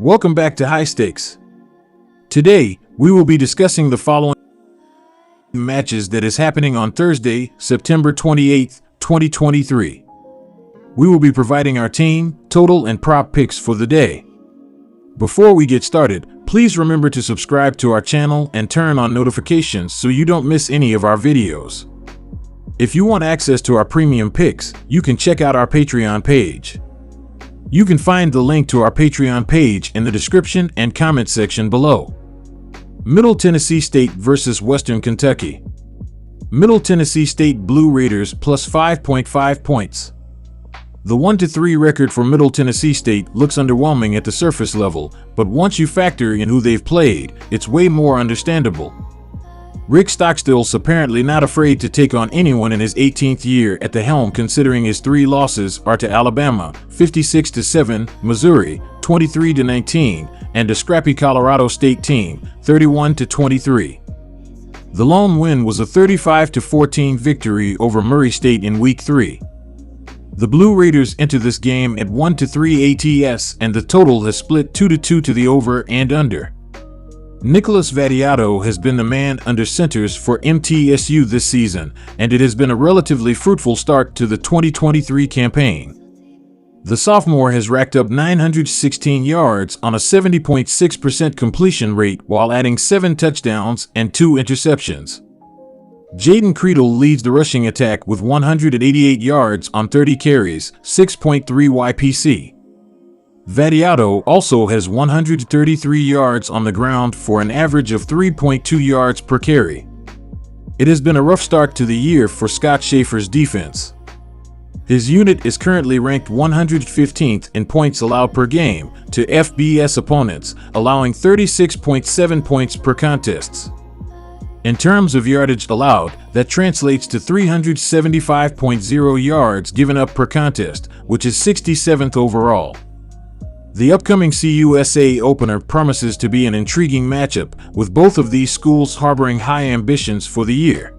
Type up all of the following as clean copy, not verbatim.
Welcome back to High Stakes. Today, we will be discussing the following matches that is happening on Thursday, September 28th, 2023. We will be providing our team, total, and prop picks for the day. Before we get started, please remember to subscribe to our channel and turn on notifications so you don't miss any of our videos. If you want access to our premium picks, you can check out our Patreon page. You can find the link to our Patreon page in the description and comment section below. Middle Tennessee State versus Western Kentucky. Middle Tennessee State Blue Raiders plus 5.5 points. The 1-3 record for Middle Tennessee State looks underwhelming at the surface level, but once you factor in who they've played, it's way more understandable. Rick Stockstill's apparently not afraid to take on anyone in his 18th year at the helm, considering his 3 losses are to Alabama, 56-7, Missouri, 23-19, and a scrappy Colorado State team, 31-23. The lone win was a 35-14 victory over Murray State in Week 3. The Blue Raiders enter this game at 1-3 ATS, and the total has split 2-2 to the over and under. Nicholas Vattiato has been the man under centers for MTSU this season, and it has been a relatively fruitful start to the 2023 campaign. The sophomore has racked up 916 yards on a 70.6% completion rate while adding 7 touchdowns and 2 interceptions. Jaden Creedle leads the rushing attack with 188 yards on 30 carries, 6.3 YPC. Vattiato also has 133 yards on the ground for an average of 3.2 yards per carry. It has been a rough start to the year for Scott Schaefer's defense. His unit is currently ranked 115th in points allowed per game to FBS opponents, allowing 36.7 points per contests. In terms of yardage allowed, that translates to 375.0 yards given up per contest, which is 67th overall. The upcoming CUSA opener promises to be an intriguing matchup, with both of these schools harboring high ambitions for the year.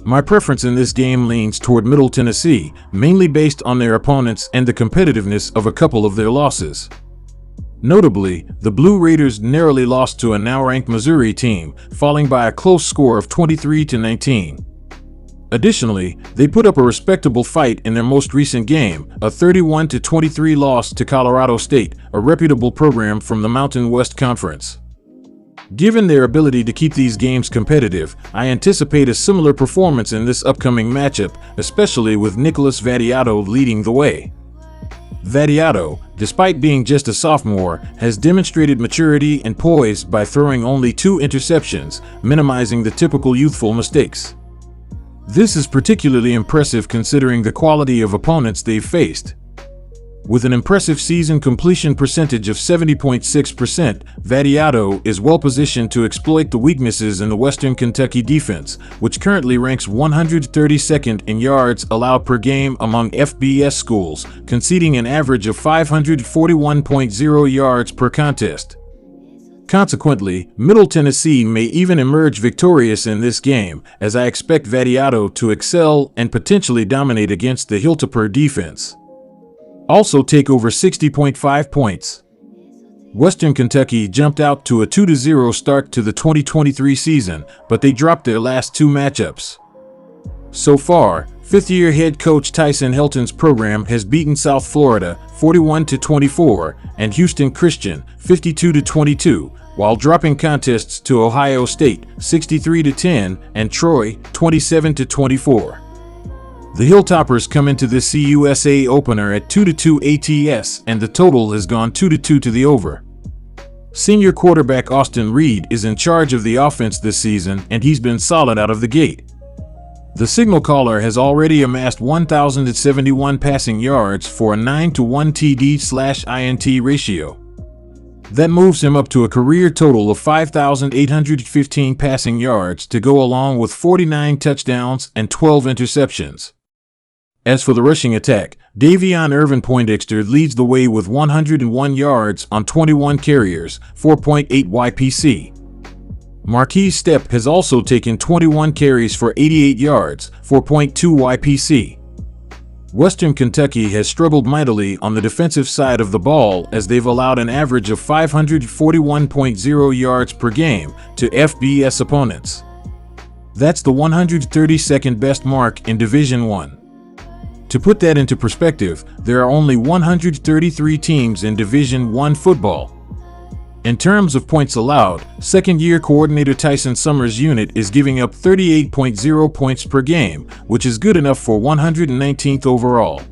My preference in this game leans toward Middle Tennessee, mainly based on their opponents and the competitiveness of a couple of their losses. Notably, the Blue Raiders narrowly lost to a now-ranked Missouri team, falling by a close score of 23-19. Additionally, they put up a respectable fight in their most recent game, a 31-23 loss to Colorado State, a reputable program from the Mountain West Conference. Given their ability to keep these games competitive, I anticipate a similar performance in this upcoming matchup, especially with Nicholas Vattiato leading the way. Vattiato, despite being just a sophomore, has demonstrated maturity and poise by throwing only 2 interceptions, minimizing the typical youthful mistakes. This is particularly impressive considering the quality of opponents they've faced. With an impressive season completion percentage of 70.6%, Vattiato is well positioned to exploit the weaknesses in the Western Kentucky defense, which currently ranks 132nd in yards allowed per game among FBS schools, conceding an average of 541.0 yards per contest. Consequently, Middle Tennessee may even emerge victorious in this game, as I expect Vattiato to excel and potentially dominate against the Hilltopper defense. Also take over 60.5 points. Western Kentucky jumped out to a 2-0 start to the 2023 season, but they dropped their last 2 matchups. So far, 5th-year head coach Tyson Helton's program has beaten South Florida 41-24 and Houston Christian 52-22, while dropping contests to Ohio State 63-10 and Troy 27-24. The Hilltoppers come into this CUSA opener at 2-2 ATS, and the total has gone 2-2 to the over. Senior quarterback Austin Reed is in charge of the offense this season, and he's been solid out of the gate. The signal caller has already amassed 1,071 passing yards for a 9-to-1 TD/INT ratio. That moves him up to a career total of 5,815 passing yards to go along with 49 touchdowns and 12 interceptions. As for the rushing attack, Davion Irvin Poindexter leads the way with 101 yards on 21 carriers, 4.8 YPC. Marquise Stepp has also taken 21 carries for 88 yards, 4.2 YPC. Western Kentucky has struggled mightily on the defensive side of the ball as they've allowed an average of 541.0 yards per game to FBS opponents. That's the 132nd best mark in Division I. To put that into perspective, there are only 133 teams in Division I football. In terms of points allowed, second-year coordinator Tyson Summers' unit is giving up 38.0 points per game, which is good enough for 119th overall.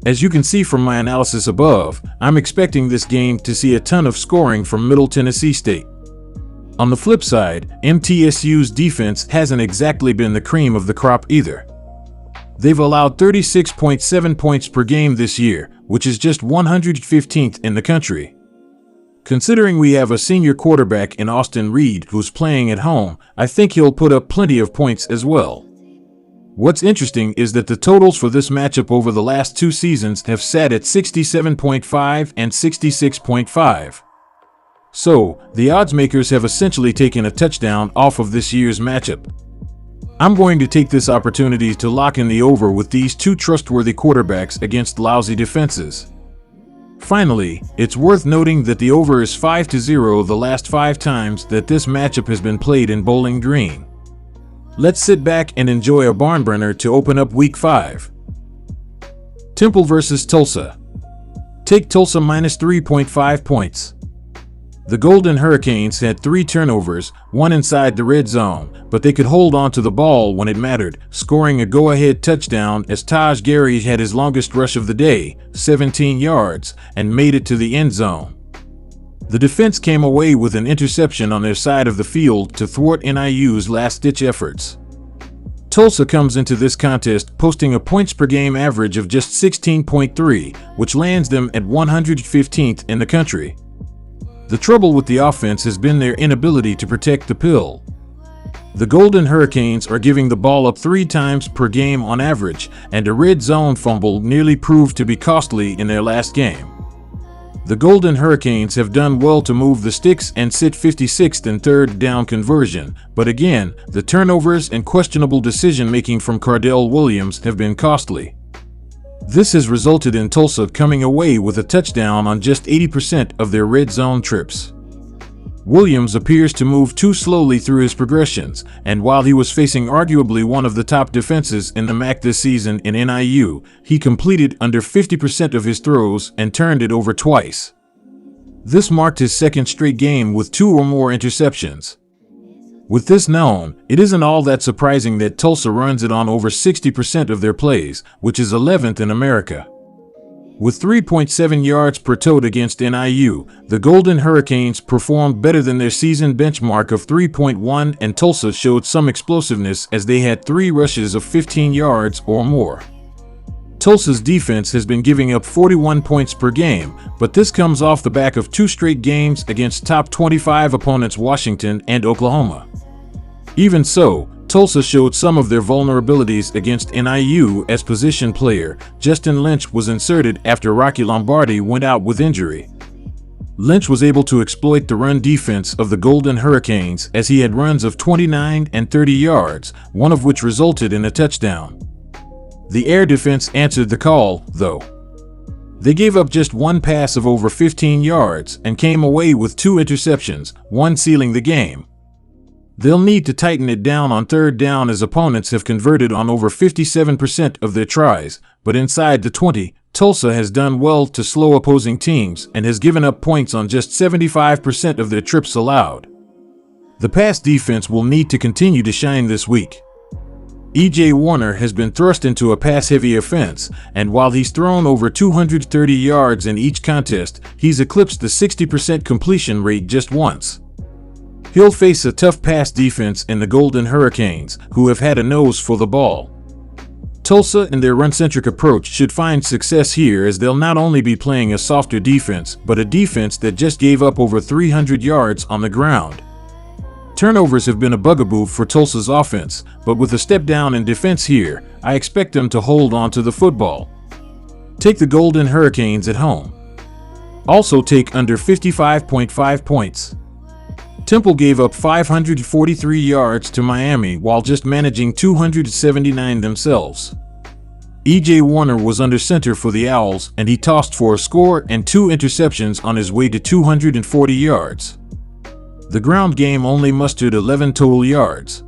As you can see from my analysis above, I'm expecting this game to see a ton of scoring from Middle Tennessee State. On the flip side, MTSU's defense hasn't exactly been the cream of the crop either. They've allowed 36.7 points per game this year, which is just 115th in the country. Considering we have a senior quarterback in Austin Reed who's playing at home, I think he'll put up plenty of points as well. What's interesting is that the totals for this matchup over the last 2 seasons have sat at 67.5 and 66.5. So, the odds makers have essentially taken a touchdown off of this year's matchup. I'm going to take this opportunity to lock in the over with these 2 trustworthy quarterbacks against lousy defenses. Finally, it's worth noting that the over is 5-0 the last 5 times that this matchup has been played in Bowling Green. Let's sit back and enjoy a barnburner to open up Week 5. Temple vs. Tulsa. Take Tulsa minus 3.5 points. The Golden Hurricanes had 3 turnovers, 1 inside the red zone, but they could hold on to the ball when it mattered, scoring a go-ahead touchdown as Taj Gary had his longest rush of the day, 17 yards, and made it to the end zone. The defense came away with an interception on their side of the field to thwart NIU's last-ditch efforts. Tulsa comes into this contest posting a points-per-game average of just 16.3, which lands them at 115th in the country. The trouble with the offense has been their inability to protect the pill. The Golden Hurricanes are giving the ball up 3 times per game on average, and a red zone fumble nearly proved to be costly in their last game. The Golden Hurricanes have done well to move the sticks and sit 56th in third down conversion, but again, the turnovers and questionable decision-making from Cardell Williams have been costly. This has resulted in Tulsa coming away with a touchdown on just 80% of their red zone trips. Williams appears to move too slowly through his progressions, and while he was facing arguably one of the top defenses in the MAC this season in NIU, he completed under 50% of his throws and turned it over twice. This marked his second straight game with 2 or more interceptions. With this known, it isn't all that surprising that Tulsa runs it on over 60% of their plays, which is 11th in America. With 3.7 yards per tote against NIU, the Golden Hurricanes performed better than their season benchmark of 3.1, and Tulsa showed some explosiveness as they had 3 rushes of 15 yards or more. Tulsa's defense has been giving up 41 points per game, but this comes off the back of 2 straight games against top 25 opponents Washington and Oklahoma. Even so, Tulsa showed some of their vulnerabilities against NIU as position player Justin Lynch was inserted after Rocky Lombardi went out with injury. Lynch was able to exploit the run defense of the Golden Hurricanes as he had runs of 29 and 30 yards, one of which resulted in a touchdown. The air defense answered the call, though. They gave up just 1 pass of over 15 yards and came away with 2 interceptions, one sealing the game. They'll need to tighten it down on third down as opponents have converted on over 57% of their tries, but inside the 20, Tulsa has done well to slow opposing teams and has given up points on just 75% of their trips allowed. The pass defense will need to continue to shine this week. E.J. Warner has been thrust into a pass-heavy offense, and while he's thrown over 230 yards in each contest, he's eclipsed the 60% completion rate just once. He'll face a tough pass defense in the Golden Hurricanes, who have had a nose for the ball. Tulsa and their run-centric approach should find success here as they'll not only be playing a softer defense, but a defense that just gave up over 300 yards on the ground. Turnovers have been a bugaboo for Tulsa's offense, but with a step down in defense here, I expect them to hold on to the football. Take the Golden Hurricanes at home. Also take under 55.5 points. Temple gave up 543 yards to Miami while just managing 279 themselves. E.J. Warner was under center for the Owls, and he tossed for a score and 2 interceptions on his way to 240 yards. The ground game only mustered 11 total yards.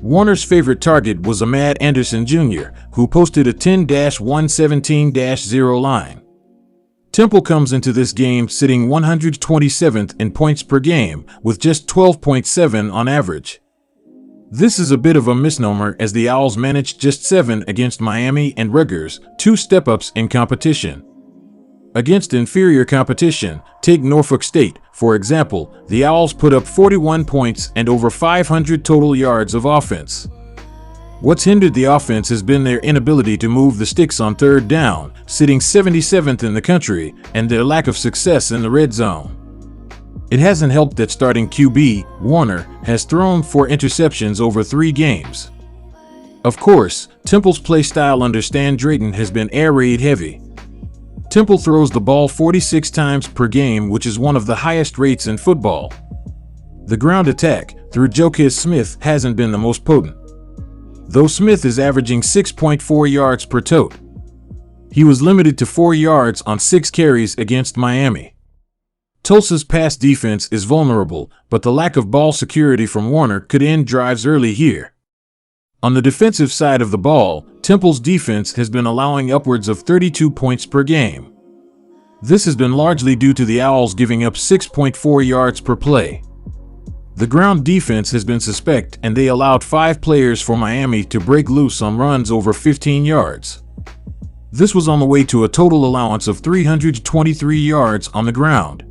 Warner's favorite target was Ahmad Anderson Jr., who posted a 10-117-0 line. Temple comes into this game sitting 127th in points per game, with just 12.7 on average. This is a bit of a misnomer, as the Owls managed just 7 against Miami and Rutgers, 2 step-ups in competition. Against inferior competition, take Norfolk State, for example, the Owls put up 41 points and over 500 total yards of offense. What's hindered the offense has been their inability to move the sticks on third down, sitting 77th in the country, and their lack of success in the red zone. It hasn't helped that starting QB, Warner, has thrown 4 interceptions over 3 games. Of course, Temple's play style under Stan Drayton has been air raid heavy. Temple throws the ball 46 times per game, which is one of the highest rates in football. The ground attack, through Joquez Smith, hasn't been the most potent, though Smith is averaging 6.4 yards per tote. He was limited to 4 yards on 6 carries against Miami. Tulsa's pass defense is vulnerable, but the lack of ball security from Warner could end drives early here. On the defensive side of the ball, Temple's defense has been allowing upwards of 32 points per game. This has been largely due to the Owls giving up 6.4 yards per play. The ground defense has been suspect, and they allowed 5 players for Miami to break loose on runs over 15 yards. This was on the way to a total allowance of 323 yards on the ground.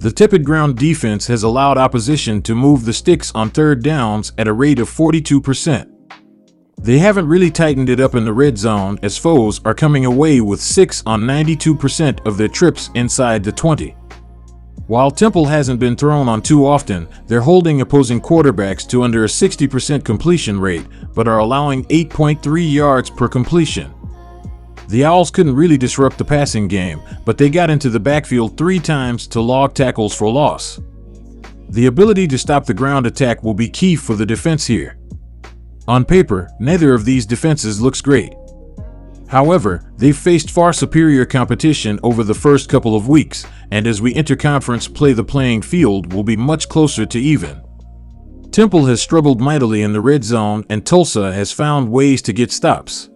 The tepid ground defense has allowed opposition to move the sticks on third downs at a rate of 42%. They haven't really tightened it up in the red zone, as foes are coming away with 6 on 92% of their trips inside the 20. While Temple hasn't been thrown on too often, they're holding opposing quarterbacks to under a 60% completion rate, but are allowing 8.3 yards per completion. The Owls couldn't really disrupt the passing game, but they got into the backfield 3 times to log tackles for loss. The ability to stop the ground attack will be key for the defense here. On paper, neither of these defenses looks great. However, they've faced far superior competition over the first couple of weeks, and as we enter conference play, the playing field will be much closer to even. Temple has struggled mightily in the red zone, and Tulsa has found ways to get stops.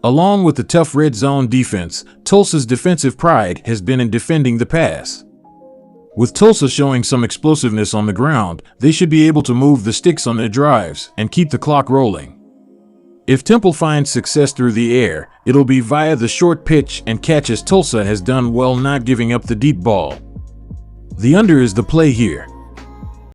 Along with the tough red zone defense, Tulsa's defensive pride has been in defending the pass. With Tulsa showing some explosiveness on the ground, they should be able to move the sticks on their drives and keep the clock rolling. If Temple finds success through the air, it'll be via the short pitch and catch, as Tulsa has done well not giving up the deep ball. The under is the play here.